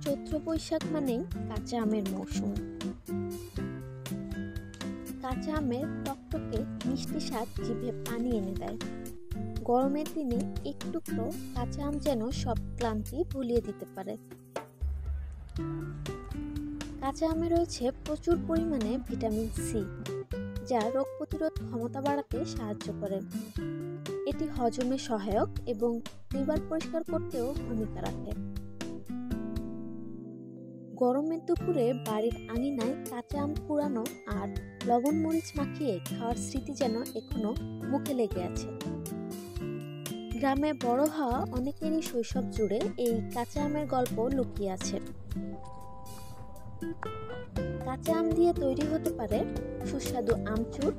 চৈত্র বৈশাখ মানেই কাঁচা আমের মৌসুম। কাঁচা আমের টকটকে মিষ্টি স্বাদ জিভে পানি এনে দেয়। গরমের দিনে এক টুকরো কাঁচা আম যেন সব ক্লান্তি ভুলিয়ে দিতে পারে। কাঁচা আমে রয়েছে প্রচুর পরিমাণে ভিটামিন সি, যা রোগ প্রতিরোধ ক্ষমতা বাড়াতে সাহায্য করে। এটি হজমে সহায়ক এবং লিভার পরিষ্কার করতেও ভূমিকা রাখে। গরমের দুপুরে বাড়ির আঙিনায় কাঁচা আম কুড়ানো আর লবণ মরিচ মাখিয়ে খাওয়ার স্মৃতি যেন এখনো মুখে লেগে আছে। গ্রামে বড় হওয়া অনেকেরই শৈশব জুড়ে এই কাঁচা আমের গল্প লুকিয়ে আছে। কাঁচা আম দিয়ে তৈরি হতে পারে সুস্বাদু আমচুর,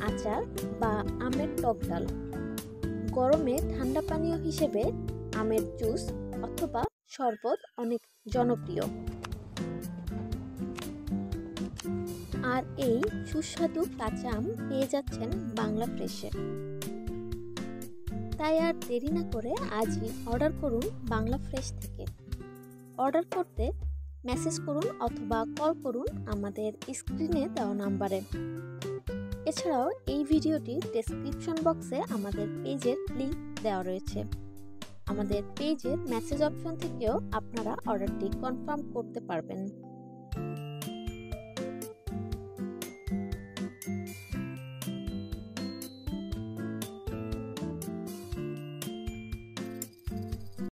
আচার বা আমের টক ডাল। গরমে ঠান্ডা পানীয় হিসেবে আমের জুস অথবা শরবত অনেক জনপ্রিয়। আর এই সুস্বাদু কাঁচা আম পেয়ে যাচ্ছেন বাংলা ফ্রেশে। তাই আর দেরি না করে আজই অর্ডার করুন বাংলা ফ্রেশ থেকে। অর্ডার করতে মেসেজ করুন অথবা কল করুন আমাদের স্ক্রিনে দেওয়া নাম্বারে। এছাড়াও এই ভিডিওটির ডেসক্রিপশন বক্সে আমাদের পেজের লিংক দেওয়া রয়েছে। আমাদের পেজের মেসেজ অপশন থেকেও আপনারা অর্ডারটি কনফার্ম করতে পারবেন।